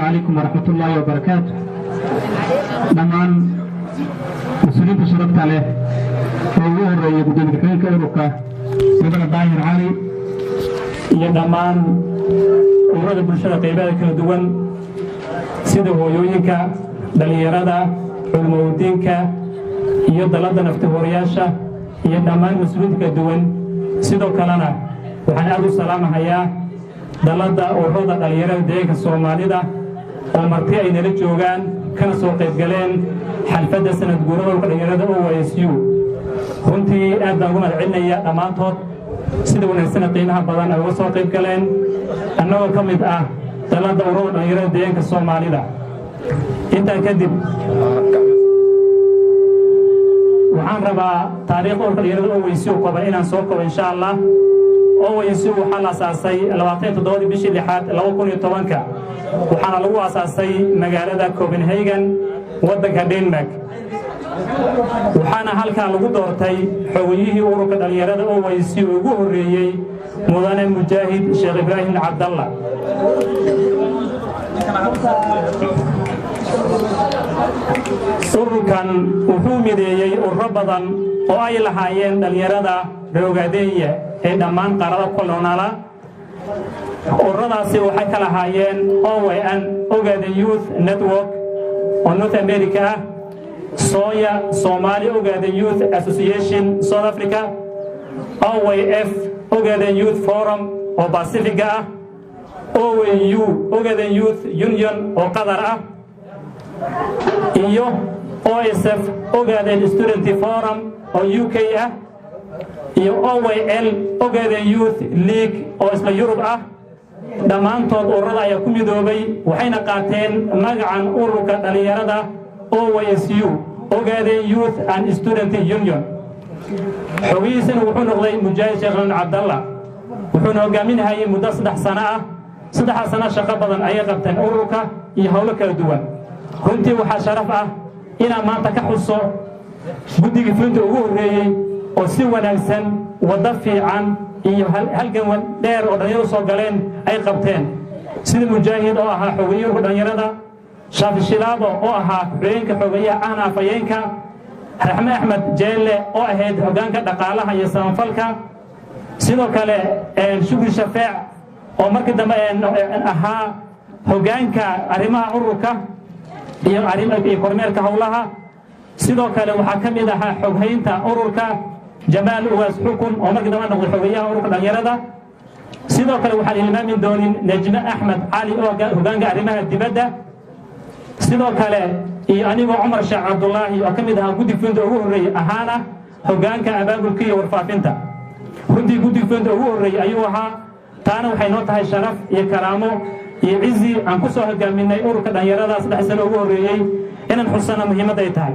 عليكم ورحمة الله وبركاته. دمان مسؤولين شرفت عليه وهو الرئيس قدام الحكومة كأوروكا مدن الظاهر عالي يا دمان ورد برشلونة قيبالك الدول سيده يوينكا دليرada علمودينكا iyo dalada naftahooriyaasha iyo dhammaan mas'uuliyiinta duwan sidoo kalena waxaan aad u salaamahayaa dalada ururada dhalinyarada deegaanka Soomaalida oo martii ay nala joogaan kana soo qayb galeen xalfadda sanad guurada dhalinyarada OYSU runtii aad baan ugu mahadcelinayaa dhammaantood sida wanaagsan qiimaha badan ay uga soo qayb galeen annagoo ka mid ah dalada ururada dhalinyarada deegaanka Soomaalida inta kadib waxaan rabaa taariikhda dhalinyarada OYSU qaba inaan soo koobo insha Allah OYSU waxaa la aasaasay 27 bishii 6 2010 waxaana lagu aasaasay magaalada Copenhagen waddanka Denmark waxaana halkaa lagu doortay xogiyihii ururka dhalinyarada OYSU ugu horeeyay mudane Mujaahid Sheekh Ibraahim Cabdalla ururkan wuxuu mideeyay ururo badan oo ay lahaayeen dhalinyarada roogadeeya ee dhammaan qaarada kolonala ururadaasi waxay kala lahaayeen OYN Ogaden Youth Network oo North America Soya Somali Ogaden Youth Association South Africa OYF Ogaden Youth Forum oo Pacific OYU Ogaden Youth Union oo Qatar iyo OSF Ogaden Student Forum oo UK iyo OYL Ogaden Youth League oo isla Yurub dhammaantood ururada ayaa ku midoobay waxayna qaateen magacan ururka dhalinyarada OYSU Ogaden Youth and Student Union xogihiisana wuxuu noqday Mujaahid Sheekh Cabdalla wuxuuna hogaaminayay muddo 3 sano shaqo badan ayay qabteen ururka iyo hawlo kala duwan runtii waxaa sharaf inaan maanta ka xuso guddiga fulinta ugu horeeyay oo si wanaagsan wada fiican iyo halgan dheer oo dhalinyaradu soo galeen ay qabteen sida Mujaahid oo ahaa xogeeyay dhalinyarada Shaafi Shilaabo oo ahaa xogeenka xogeeyaha ahna afayeenka Raxme Axmed Jeelle oo ahayd hogaanka dhaqaalaha iyo samafalka sidoo kale Shukri Shafaac oo markii dambe ahaa hogaanka arrimaha ururka iyo arrimaha kormeerka hawlaha sidoo kale waxaa ka mid ahaa xoghaynta ururka Jamaal Uwaas Xukun oo markii dambe noqday xogeeyaha ururka dhalinyarada sidoo kale waxaan ilmaamin doonin Najma Axmed Cali oo hogaanka arrimaha dibadda sidoo kale iyo anigoo Umar Sheekh Cabdullaahi oo ka mid ahaa guddiga fulinta ugu horeeyay ahaana hogaanka abaabulka iyo warfaafinta runtii guddiga fulinta ugu horeeyay ayuu ahaa taana waxay noo tahay sharaf iyo karaamo iyo cizi aan ku soo hogaaminay ururka dhalinyarada 3 sano ugu horeeyay inaan xusana muhiimada ay tahay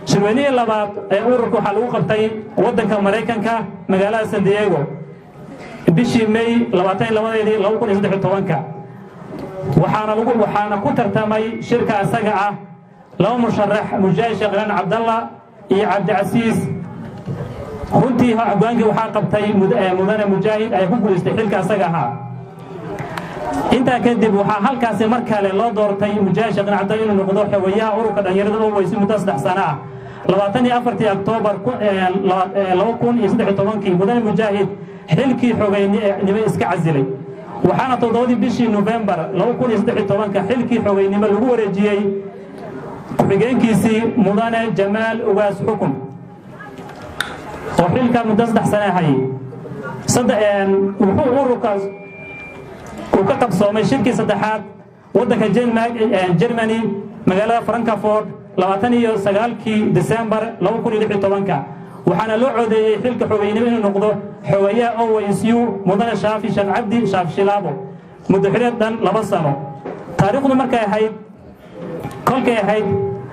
shirweynihii labaad ee ururka waxaa lagu qabtay waddanka Mareykanka magaalada San Diego bishii May 22 waxaana ku tartamay shirka asaga laba musharax Mujaahid Sheekh Cabdalla iyo Cabdicasiis runtii hogaankii waxaa qabtay mudane Mujaahid ay ku guuleystay xilka asaga inta kadib waxaa halkaasi mar kale loo doortay Mujaahid Sheekh Cabdalla inuu noqdo xogeeyaha ururka dhalinyarada OYSU muddo 3 sano 24 Oktoobar 2013 mudane Mujaahid xilkii xogeynimo iska casilay waxaana 7 bishii November 2013 xilkii xogeynimo lagu wareejiyay xigeenkiisii mudane Jamaal Uwaas Xukun oo xilka muddo 3 sano hayay wuxuu ururkaas uu ka qabsoomay shirkii saddexaad waddanka Germany magaalada Frankfurt 29 December 2016 waxaana loo codeeyay xilka xogeynimo inuu noqdo xogeeyaha OYSU mudane Shaafi Sheekh Cabdi Shaafi Shilaabo muddo xiriir dhan 2 sano taariikhdu markay ahayd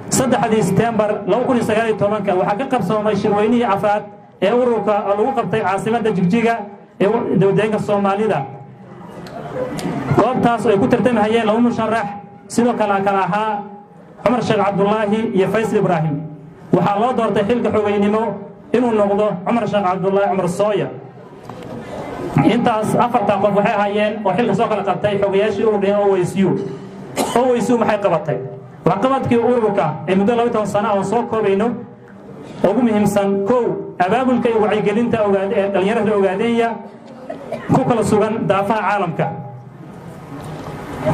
3 September 2019 waxaa ka qabsoomay shirweynihii afraad ee ururka oo lagu qabtay caasimadda Jigjiga ee dowladda Soomaalida goobtaas ay ku tartamahayeen laba musharax sidoo kale ahaa Umar Sheekh Cabdullaahi iyo Faysal Ibraahim waxaa loo doortay xilka xogeynimo inuu noqdo Umar Sheekh Cabdullaahi Umar Sooya intaas afarta qof waxay ahaayeen oo xilka soo kala qabtay xogeyaashii ururka OYSU OWYSU maxay qabatay waxqabadkii ururka ee muddo 12 sano oo soo koobayno ugu muhiimsan kow abaabulka iyo wacyigelinta dhalinyarada Ogaadenya ku kala sugan daafaha caalamka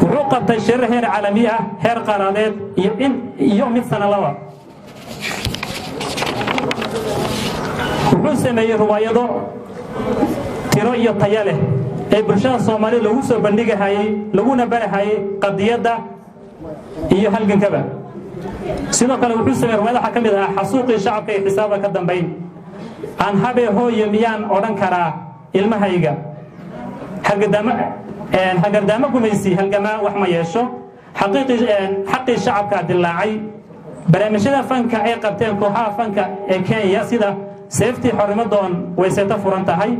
wuxuu qabtay shirar heer caalami ah heer qaaradeed iyo mid sanadlaha wuxuu sameeyay riwaayado tiro iyo tayo leh ee bulshada Soomaaliyeed lagu soo bandhigayay laguna barahayay qadiyada iyo halgankaba sidoo kale wuxuu sameeyay riwaayadaha kamid ah xasuuqii shacabka ee xisaaba ka dambeyn aan habe hooyo miyaan oran karaa ilmahayga هالقدامة قميسي هالجماعة وحما يشوا حقي الشعب كادلاعي برامجنا فنك أي قبتين كوها فنك كان ياسدا سيفتي حرمضان ويسيتا فرنتهاي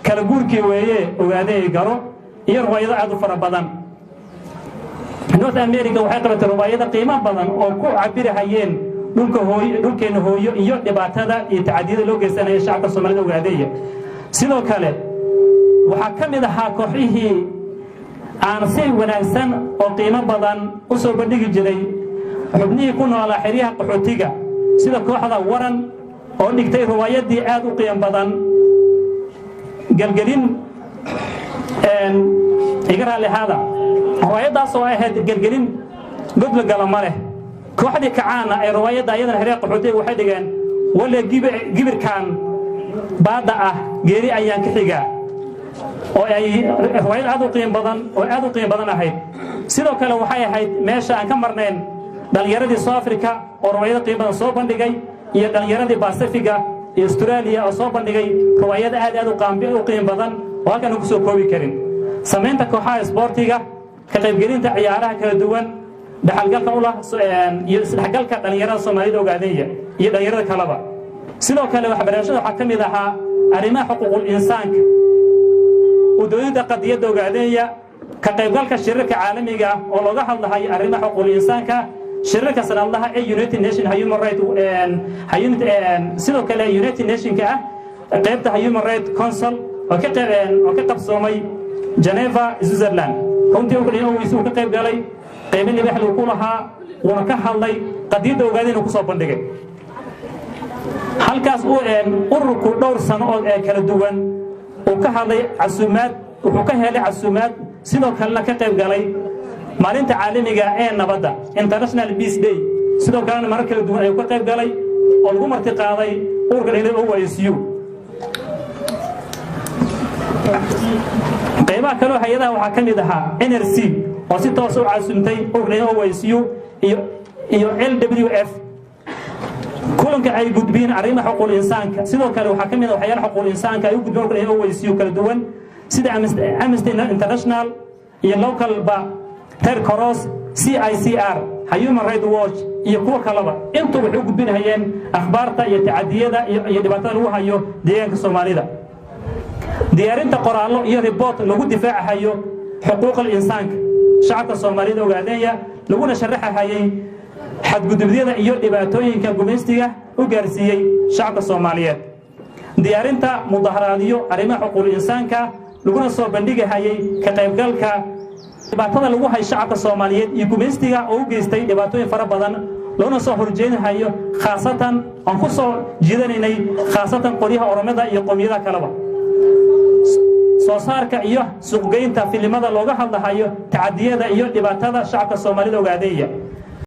كالجوركي ويه وعادي جرو يروى إذا عدو فربضان نورث أمريكا وحقبة الرواية قيمة بدن أو كو عبير هايين دولك هو يدبات هذا يتعديد لوجه سنة الشعب الصومالي وعادية سيدو كله وحكم إذا حكوحيه aan si wanaagsan oo qiimo badan u soo bandhigi jiray xubnihii ku nool xiriyaha qaxootiga sida kooxda waran oo dhigtay riwaayadii aad u qiimo badan galgalin igara lehada riwaayadaas oo ahayd galgalin godla galama leh kooxdii kacaana ay riwaayada ayadana xiriyaha qaxootiga waxay dhigeen wala gibirkan baada ah geeri ayaan ka xigaa oo ay riwaayad aad u qiimo badan ahayd sidoo kale waxay ahayd meesha aan ka marnayn dhalinyaradii South Africa oo riwaayad qiimo badan soo bandhigay iyo dhalinyaradii Pacifica iyo Australia oo soo bandhigay riwaayad aad u qiimo badan oo halkan ku soo koobi karin sameynta kooxaha sportiga ka qaybgelinta ciyaaraha kala duwan dhaxalgalka u lah iyo isdhexgalka dhalinyarada Soomaaliyeed Ogaadenya iyo dhalinyarada kaleba sidoo kale waxbarashada waxa kamid ahaa arrimaha xuquuqul insaanka ودولة قضية Ogaadenya كقيبالك الشركة عالمية ولغا حضلها أرمى حقوق الإنسان كشركة سنالها United Nations Human Rights سيدو كلا United Nations قيبتها Human Rights Council وكقب صومي جنيفا سويسرلاند كنت يقول يوم يسوق كقيب قالي قيبين اللي بيحلو كلها ونكحل قضية Ogaadenya وكسب بندقة halkaas uu ururku dhowr sano oo kala duwan oo ka hadlay casuumaad wuxuu ka helay casuumaad sidoo kale ka qayb galay maalinta caalamiga ee nabadda International Peace Day sidoo kale mar kala duwan ay ka qayb galay oo lagu marti qaaday ururka OWYSU qaybaha kale hay'adaha waxa kamid ahaa NRC oo si toos u casuumtay ururka OWYSU iyo LWF كلهم أي جدبين عريمة حقوق الإنسان سيدو كانوا حكمين وحيال حقوق الإنسان كأي جدبين كله OWYSU كله دول سيد أمستي انترناشنال يلوكال با تير كروس CICR Human Rights Watch يكون كلامه أنتوا بحقوق جدبين هيين أخبارتا يتعديه دا يدبتان هو هيو ديان كسومالي دا ديارين تقرأ الله يربط لو دفاع هيو حقوق الإنسان شعب الصومالي دا وقاعدية لو نشرحها هيين xadgudubiyada iyo dhibaatooyinka gumeystiga u gaarsiiyay shacabka Soomaaliyeed diyaarinta mudaharaadyo arrimaha xuquuqul insaanka laguna soo bandhigayay ka qaybgalka dhibaatada lagu hay shacabka Soomaaliyeed iyo gumeystiga oo u geystay dhibaatooyin fara badan loona soo horjeedinayo khaasatan aan ku soo jiidanay khaasatan qoriyaha Oromada iyo qowmiyadaha kaleba soo saarka iyo suuqgeynta filimada looga hadlayo tacadiyada iyo dhibaatada shacabka Soomaaliyeed Ogaadenya